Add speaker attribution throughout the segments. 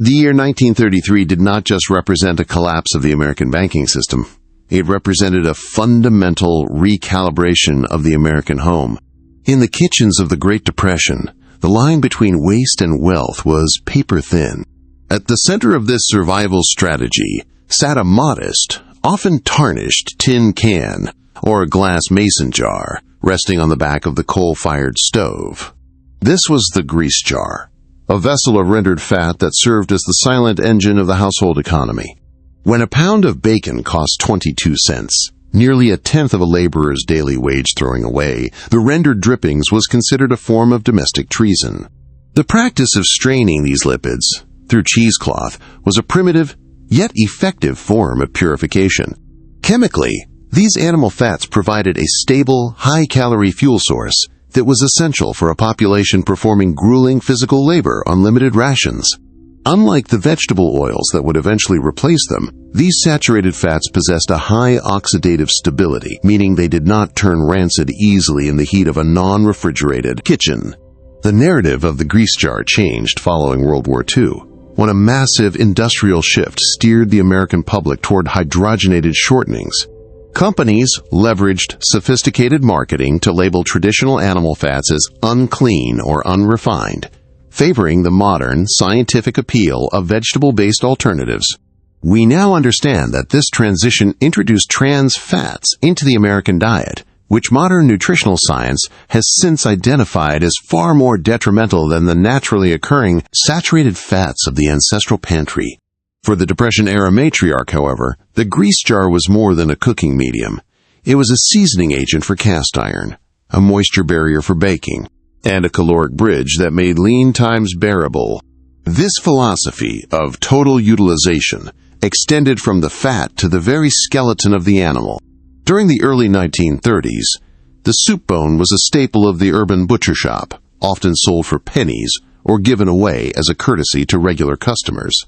Speaker 1: The year 1933 did not just represent a collapse of the American banking system. It represented a fundamental recalibration of the American home. In the kitchens of the Great Depression, the line between waste and wealth was paper-thin. At the center of this survival strategy sat a modest, often tarnished tin can or a glass mason jar resting on the back of the coal-fired stove. This was the grease jar, a vessel of rendered fat that served as the silent engine of the household economy. When a pound of bacon cost 22 cents, nearly a tenth of a laborer's daily wage throwing away, the rendered drippings was considered a form of domestic treason. The practice of straining these lipids through cheesecloth was a primitive yet effective form of purification. Chemically, these animal fats provided a stable, high-calorie fuel source that was essential for a population performing grueling physical labor on limited rations. Unlike the vegetable oils that would eventually replace them, these saturated fats possessed a high oxidative stability, meaning they did not turn rancid easily in the heat of a non-refrigerated kitchen. The narrative of the grease jar changed following World War II, when a massive industrial shift steered the American public toward hydrogenated shortenings. Companies leveraged sophisticated marketing to label traditional animal fats as unclean or unrefined, favoring the modern, scientific appeal of vegetable-based alternatives. We now understand that this transition introduced trans fats into the American diet, which modern nutritional science has since identified as far more detrimental than the naturally occurring saturated fats of the ancestral pantry. For the Depression-era matriarch, however, the grease jar was more than a cooking medium. It was a seasoning agent for cast iron, a moisture barrier for baking, and a caloric bridge that made lean times bearable. This philosophy of total utilization extended from the fat to the very skeleton of the animal. During the early 1930s, the soup bone was a staple of the urban butcher shop, often sold for pennies or given away as a courtesy to regular customers.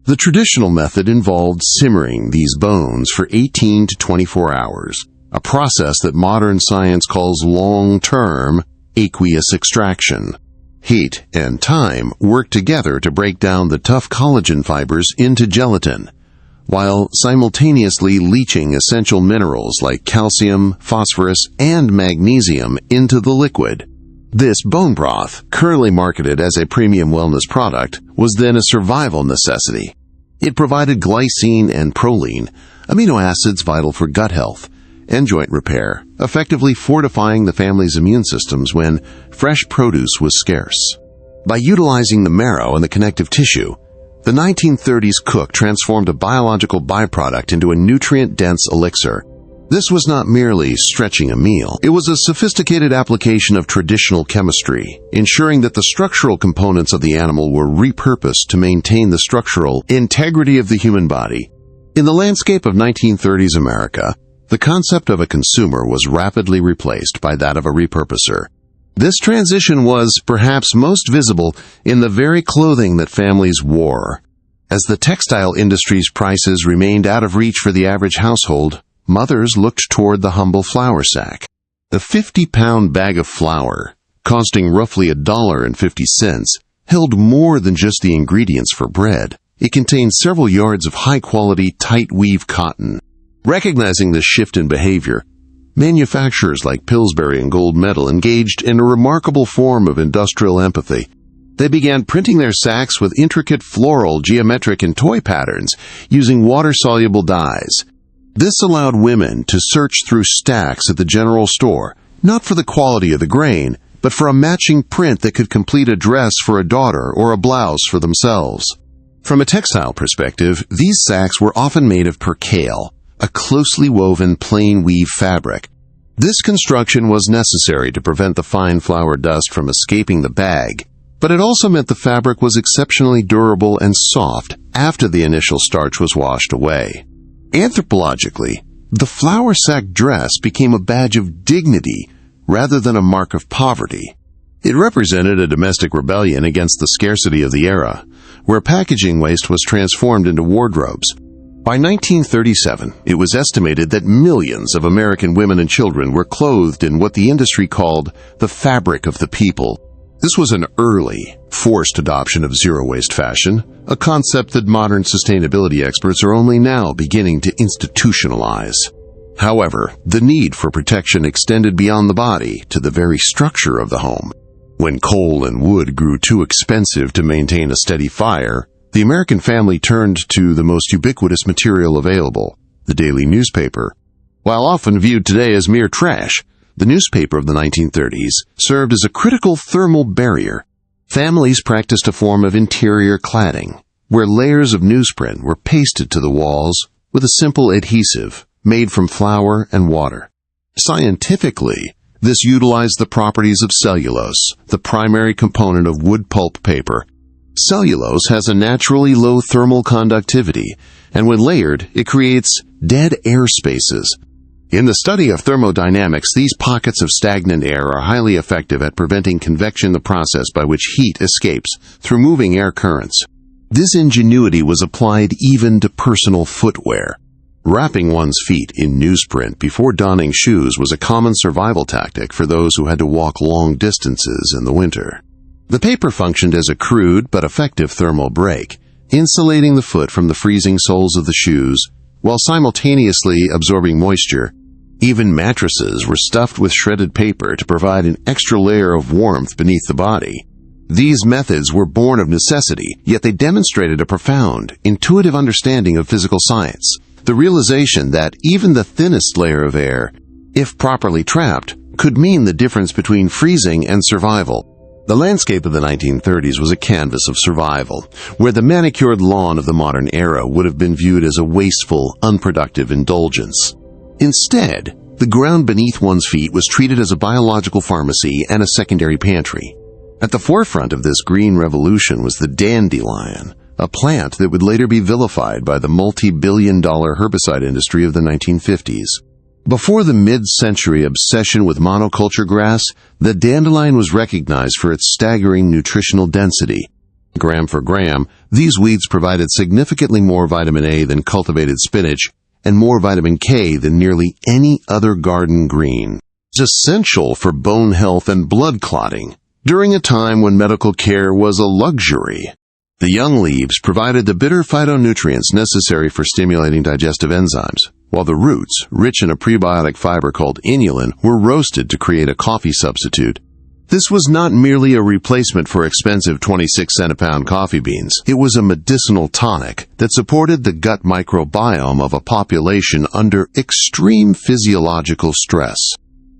Speaker 1: The traditional method involved simmering these bones for 18 to 24 hours, a process that modern science calls long-term aqueous extraction. Heat and time work together to break down the tough collagen fibers into gelatin, while simultaneously leaching essential minerals like calcium, phosphorus, and magnesium into the liquid. This bone broth, currently marketed as a premium wellness product, was then a survival necessity. It provided glycine and proline, amino acids vital for gut health and joint repair, effectively fortifying the family's immune systems when fresh produce was scarce. By utilizing the marrow and the connective tissue, the 1930s cook transformed a biological byproduct into a nutrient-dense elixir. This was not merely stretching a meal. It was a sophisticated application of traditional chemistry, ensuring that the structural components of the animal were repurposed to maintain the structural integrity of the human body. In the landscape of 1930s America, the concept of a consumer was rapidly replaced by that of a repurposer. This transition was perhaps most visible in the very clothing that families wore. As the textile industry's prices remained out of reach for the average household, mothers looked toward the humble flour sack. The 50-pound bag of flour, costing roughly $1.50, held more than just the ingredients for bread. It contained several yards of high-quality, tight-weave cotton. Recognizing this shift in behavior, manufacturers like Pillsbury and Gold Medal engaged in a remarkable form of industrial empathy. They began printing their sacks with intricate floral, geometric, and toy patterns using water-soluble dyes. This allowed women to search through stacks at the general store, not for the quality of the grain, but for a matching print that could complete a dress for a daughter or a blouse for themselves. From a textile perspective, these sacks were often made of percale, a closely woven plain weave fabric. This construction was necessary to prevent the fine flour dust from escaping the bag, but it also meant the fabric was exceptionally durable and soft after the initial starch was washed away. Anthropologically, the flour sack dress became a badge of dignity rather than a mark of poverty. It represented a domestic rebellion against the scarcity of the era, where packaging waste was transformed into wardrobes. By 1937, it was estimated that millions of American women and children were clothed in what the industry called the fabric of the people. This was an early, forced adoption of zero-waste fashion, a concept that modern sustainability experts are only now beginning to institutionalize. However, the need for protection extended beyond the body to the very structure of the home. When coal and wood grew too expensive to maintain a steady fire, the American family turned to the most ubiquitous material available, the daily newspaper. While often viewed today as mere trash, the newspaper of the 1930s served as a critical thermal barrier. Families practiced a form of interior cladding, where layers of newsprint were pasted to the walls with a simple adhesive made from flour and water. Scientifically, this utilized the properties of cellulose, the primary component of wood pulp paper. Cellulose has a naturally low thermal conductivity, and when layered, it creates dead air spaces. In the study of thermodynamics, these pockets of stagnant air are highly effective at preventing convection, the process by which heat escapes through moving air currents. This ingenuity was applied even to personal footwear. Wrapping one's feet in newsprint before donning shoes was a common survival tactic for those who had to walk long distances in the winter. The paper functioned as a crude but effective thermal break, insulating the foot from the freezing soles of the shoes while simultaneously absorbing moisture. Even mattresses were stuffed with shredded paper to provide an extra layer of warmth beneath the body. These methods were born of necessity, yet they demonstrated a profound, intuitive understanding of physical science, the realization that even the thinnest layer of air, if properly trapped, could mean the difference between freezing and survival. The landscape of the 1930s was a canvas of survival, where the manicured lawn of the modern era would have been viewed as a wasteful, unproductive indulgence. Instead, the ground beneath one's feet was treated as a biological pharmacy and a secondary pantry. At the forefront of this green revolution was the dandelion, a plant that would later be vilified by the multi-billion-dollar herbicide industry of the 1950s. Before the mid-century obsession with monoculture grass, the dandelion was recognized for its staggering nutritional density. Gram for gram, these weeds provided significantly more vitamin A than cultivated spinach, and more vitamin K than nearly any other garden green. It's essential for bone health and blood clotting, during a time when medical care was a luxury. The young leaves provided the bitter phytonutrients necessary for stimulating digestive enzymes, while the roots, rich in a prebiotic fiber called inulin, were roasted to create a coffee substitute. This was not merely a replacement for expensive 26-cent-a-pound coffee beans. It was a medicinal tonic that supported the gut microbiome of a population under extreme physiological stress.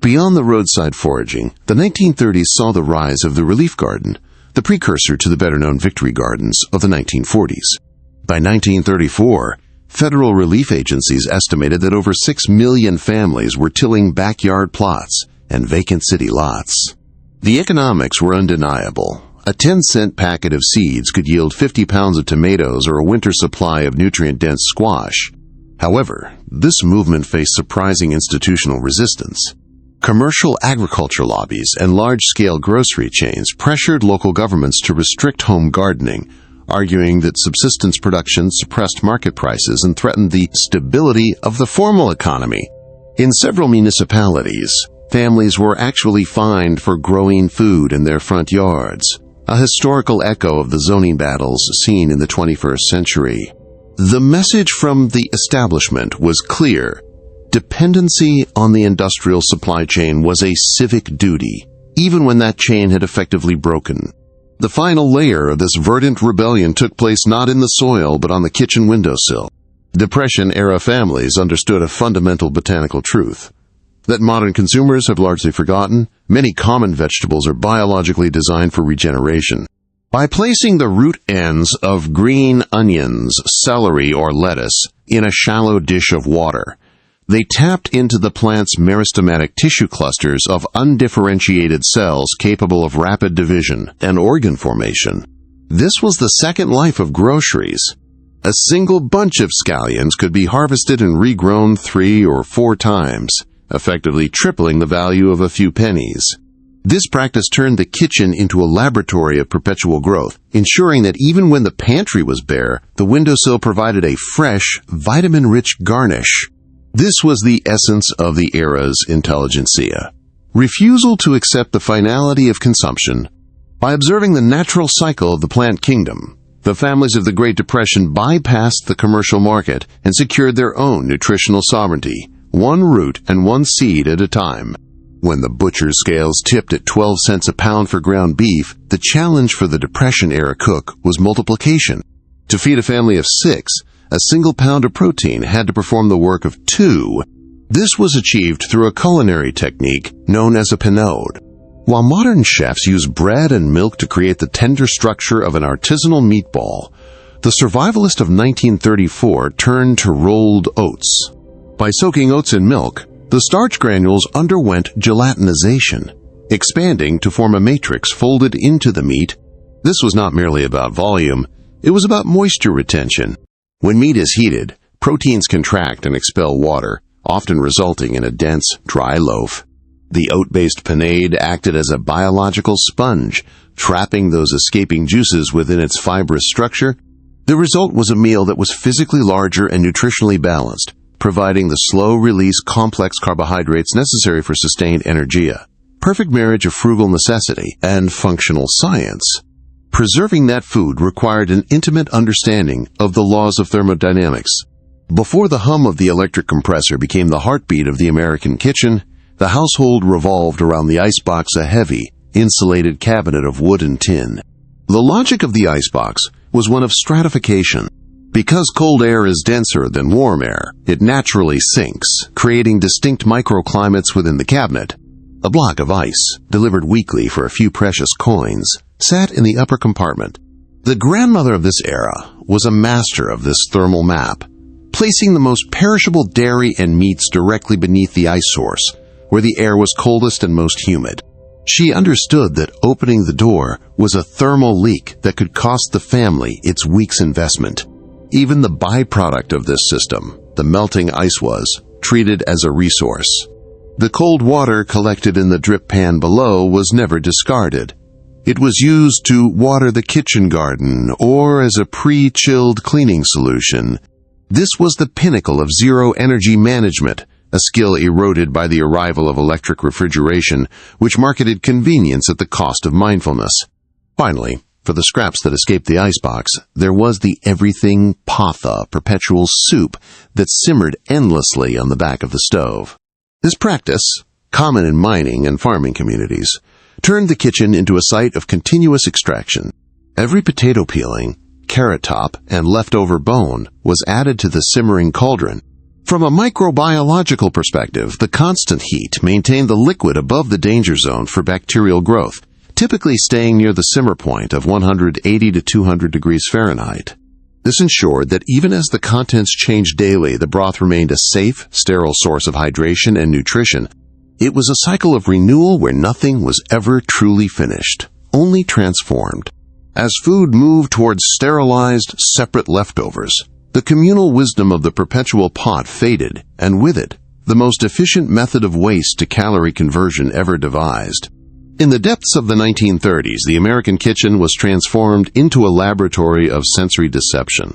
Speaker 1: Beyond the roadside foraging, the 1930s saw the rise of the relief garden, the precursor to the better-known victory gardens of the 1940s. By 1934, federal relief agencies estimated that over 6 million families were tilling backyard plots and vacant city lots. The economics were undeniable. A 10-cent packet of seeds could yield 50 pounds of tomatoes or a winter supply of nutrient-dense squash. However, this movement faced surprising institutional resistance. Commercial agriculture lobbies and large-scale grocery chains pressured local governments to restrict home gardening, arguing that subsistence production suppressed market prices and threatened the stability of the formal economy. In several municipalities, families were actually fined for growing food in their front yards, a historical echo of the zoning battles seen in the 21st century. The message from the establishment was clear. Dependency on the industrial supply chain was a civic duty, even when that chain had effectively broken. The final layer of this verdant rebellion took place not in the soil but on the kitchen windowsill. Depression-era families understood a fundamental botanical truth that modern consumers have largely forgotten. Many common vegetables are biologically designed for regeneration. By placing the root ends of green onions, celery, or lettuce in a shallow dish of water, they tapped into the plant's meristematic tissue clusters of undifferentiated cells capable of rapid division and organ formation. This was the second life of groceries. A single bunch of scallions could be harvested and regrown 3 or 4 times, effectively tripling the value of a few pennies. This practice turned the kitchen into a laboratory of perpetual growth, ensuring that even when the pantry was bare, the windowsill provided a fresh, vitamin-rich garnish. This was the essence of the era's intelligentsia. Refusal to accept the finality of consumption, By observing the natural cycle of the plant kingdom, the families of the Great Depression bypassed the commercial market and secured their own nutritional sovereignty, one root and one seed at a time. When the butcher's scales tipped at 12 cents a pound for ground beef, the challenge for the Depression-era cook was multiplication. To feed a family of 6, a single pound of protein had to perform the work of 2. This was achieved through a culinary technique known as a pinode. While modern chefs use bread and milk to create the tender structure of an artisanal meatball, the survivalist of 1934 turned to rolled oats. By soaking oats in milk, the starch granules underwent gelatinization, expanding to form a matrix folded into the meat. This was not merely about volume, it was about moisture retention. When meat is heated, proteins contract and expel water, often resulting in a dense, dry loaf. The oat-based panade acted as a biological sponge, trapping those escaping juices within its fibrous structure. The result was a meal that was physically larger and nutritionally balanced, providing the slow-release complex carbohydrates necessary for sustained energia. Perfect marriage of frugal necessity and functional science. Preserving that food required an intimate understanding of the laws of thermodynamics. Before the hum of the electric compressor became the heartbeat of the American kitchen, the household revolved around the icebox, a heavy, insulated cabinet of wood and tin. The logic of the icebox was one of stratification. Because cold air is denser than warm air, it naturally sinks, creating distinct microclimates within the cabinet. A block of ice, delivered weekly for a few precious coins, sat in the upper compartment. The grandmother of this era was a master of this thermal map, placing the most perishable dairy and meats directly beneath the ice source, where the air was coldest and most humid. She understood that opening the door was a thermal leak that could cost the family its week's investment. Even the byproduct of this system, the melting ice, was treated as a resource. The cold water collected in the drip pan below was never discarded. It was used to water the kitchen garden or as a pre-chilled cleaning solution. This was the pinnacle of zero-energy management, a skill eroded by the arrival of electric refrigeration, which marketed convenience at the cost of mindfulness. Finally, for the scraps that escaped the icebox, there was the everything patha, perpetual soup, that simmered endlessly on the back of the stove. This practice, common in mining and farming communities, turned the kitchen into a site of continuous extraction. Every potato peeling, carrot top, and leftover bone was added to the simmering cauldron. From a microbiological perspective, the constant heat maintained the liquid above the danger zone for bacterial growth, typically staying near the simmer point of 180 to 200 degrees Fahrenheit. This ensured that even as the contents changed daily, the broth remained a safe, sterile source of hydration and nutrition. It was a cycle of renewal where nothing was ever truly finished, only transformed. As food moved towards sterilized, separate leftovers, the communal wisdom of the perpetual pot faded, and with it, the most efficient method of waste-to-calorie conversion ever devised. In the depths of the 1930s, the American kitchen was transformed into a laboratory of sensory deception.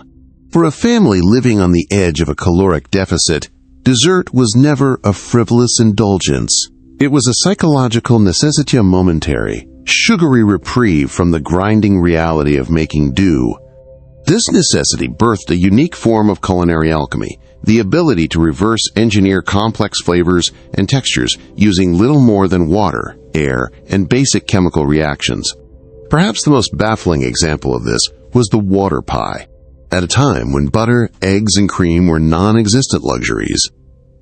Speaker 1: For a family living on the edge of a caloric deficit, dessert was never a frivolous indulgence. It was a psychological necessitia momentary, sugary reprieve from the grinding reality of making do. This necessity birthed a unique form of culinary alchemy, the ability to reverse engineer complex flavors and textures using little more than water, air, and basic chemical reactions. Perhaps the most baffling example of this was the water pie. At a time when butter, eggs, and cream were non-existent luxuries,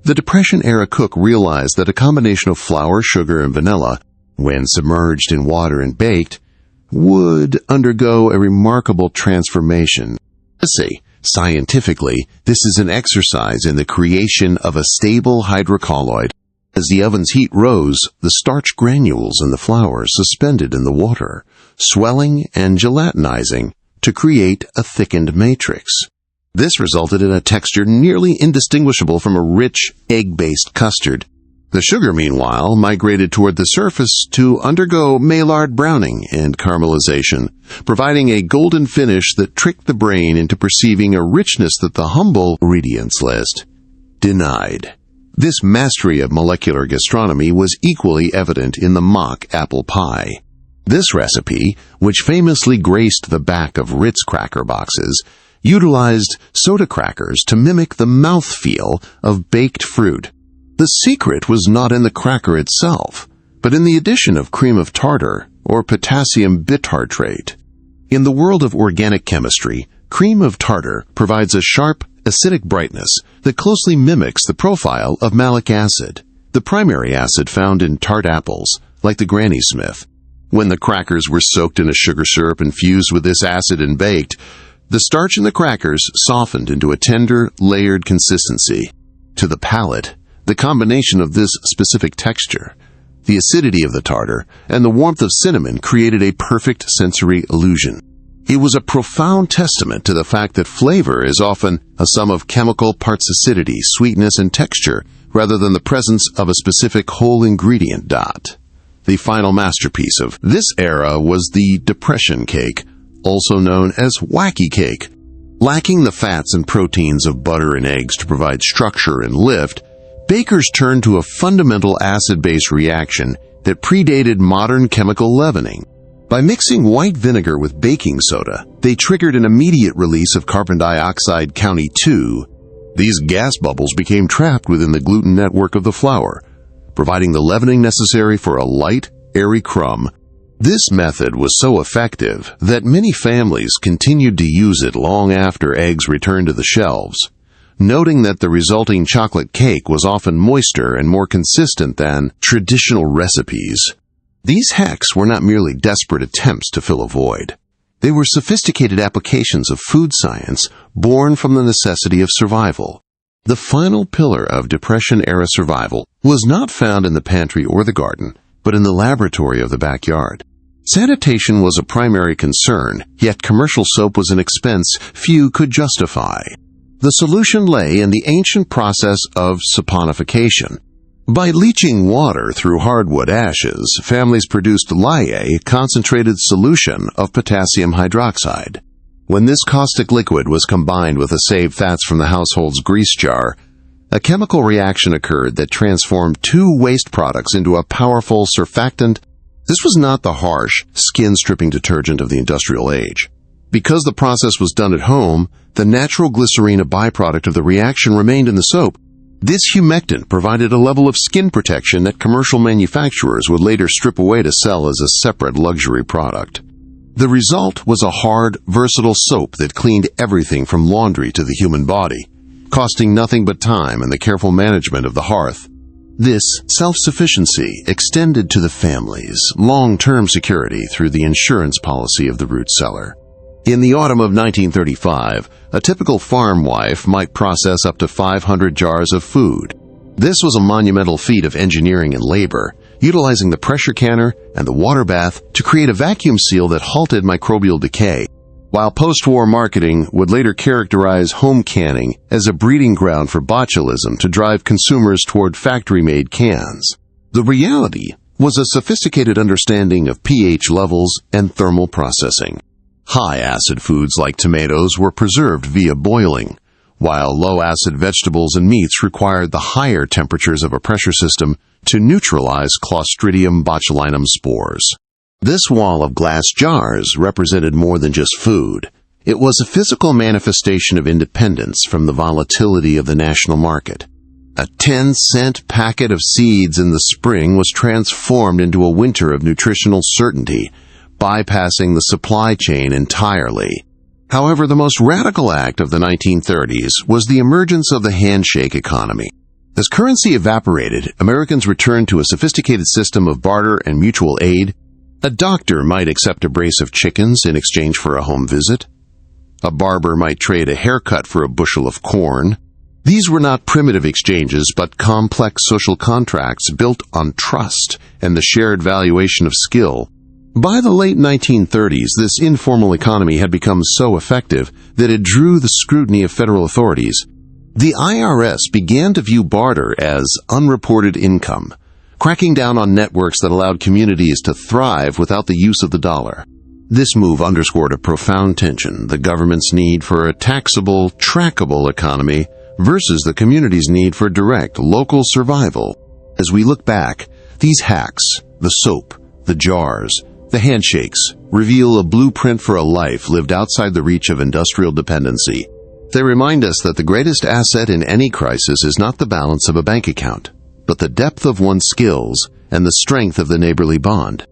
Speaker 1: the Depression-era cook realized that a combination of flour, sugar, and vanilla, when submerged in water and baked, would undergo a remarkable transformation. Let's see, scientifically, this is an exercise in the creation of a stable hydrocolloid. As the oven's heat rose, the starch granules in the flour suspended in the water, swelling and gelatinizing to create a thickened matrix. This resulted in a texture nearly indistinguishable from a rich, egg-based custard. The sugar, meanwhile, migrated toward the surface to undergo Maillard browning and caramelization, providing a golden finish that tricked the brain into perceiving a richness that the humble ingredients list denied. This mastery of molecular gastronomy was equally evident in the mock apple pie. This recipe, which famously graced the back of Ritz cracker boxes, utilized soda crackers to mimic the mouthfeel of baked fruit. The secret was not in the cracker itself, but in the addition of cream of tartar or potassium bitartrate. In the world of organic chemistry, cream of tartar provides a sharp, acidic brightness that closely mimics the profile of malic acid, the primary acid found in tart apples, like the Granny Smith. When the crackers were soaked in a sugar syrup infused with this acid and baked, the starch in the crackers softened into a tender, layered consistency. To the palate, the combination of this specific texture, the acidity of the tartar, and the warmth of cinnamon created a perfect sensory illusion. It was a profound testament to the fact that flavor is often a sum of chemical parts acidity, sweetness, and texture, rather than the presence of a specific whole ingredient. The final masterpiece of this era was the Depression cake, also known as wacky cake. Lacking the fats and proteins of butter and eggs to provide structure and lift, bakers turned to a fundamental acid-base reaction that predated modern chemical leavening. By mixing white vinegar with baking soda, they triggered an immediate release of carbon dioxide County 2. These gas bubbles became trapped within the gluten network of the flour, providing the leavening necessary for a light, airy crumb. This method was so effective that many families continued to use it long after eggs returned to the shelves, noting that the resulting chocolate cake was often moister and more consistent than traditional recipes. These hacks were not merely desperate attempts to fill a void. They were sophisticated applications of food science born from the necessity of survival. The final pillar of Depression-era survival was not found in the pantry or the garden, but in the laboratory of the backyard. Sanitation was a primary concern, yet commercial soap was an expense few could justify. The solution lay in the ancient process of saponification. By leaching water through hardwood ashes, families produced lye, a concentrated solution of potassium hydroxide. When this caustic liquid was combined with the saved fats from the household's grease jar, a chemical reaction occurred that transformed two waste products into a powerful surfactant. This was not the harsh, skin-stripping detergent of the industrial age. Because the process was done at home, the natural glycerine, a byproduct of the reaction, remained in the soap. This humectant provided a level of skin protection that commercial manufacturers would later strip away to sell as a separate luxury product. The result was a hard, versatile soap that cleaned everything from laundry to the human body, costing nothing but time and the careful management of the hearth. This self-sufficiency extended to the family's long-term security through the insurance policy of the root cellar. In the autumn of 1935, a typical farm wife might process up to 500 jars of food. This was a monumental feat of engineering and labor, utilizing the pressure canner and the water bath to create a vacuum seal that halted microbial decay, while post-war marketing would later characterize home canning as a breeding ground for botulism to drive consumers toward factory-made cans. The reality was a sophisticated understanding of pH levels and thermal processing. High-acid foods like tomatoes were preserved via boiling, while low-acid vegetables and meats required the higher temperatures of a pressure system to neutralize Clostridium botulinum spores. This wall of glass jars represented more than just food. It was a physical manifestation of independence from the volatility of the national market. A 10-cent packet of seeds in the spring was transformed into a winter of nutritional certainty, bypassing the supply chain entirely. However, the most radical act of the 1930s was the emergence of the handshake economy. As currency evaporated, Americans returned to a sophisticated system of barter and mutual aid. A doctor might accept a brace of chickens in exchange for a home visit. A barber might trade a haircut for a bushel of corn. These were not primitive exchanges, but complex social contracts built on trust and the shared valuation of skill. By the late 1930s, this informal economy had become so effective that it drew the scrutiny of federal authorities. The IRS began to view barter as unreported income, cracking down on networks that allowed communities to thrive without the use of the dollar. This move underscored a profound tension: the government's need for a taxable, trackable economy versus the community's need for direct, local survival. As we look back, these hacks, the soap, the jars, The handshakes reveal a blueprint for a life lived outside the reach of industrial dependency. They remind us that the greatest asset in any crisis is not the balance of a bank account, but the depth of one's skills and the strength of the neighborly bond.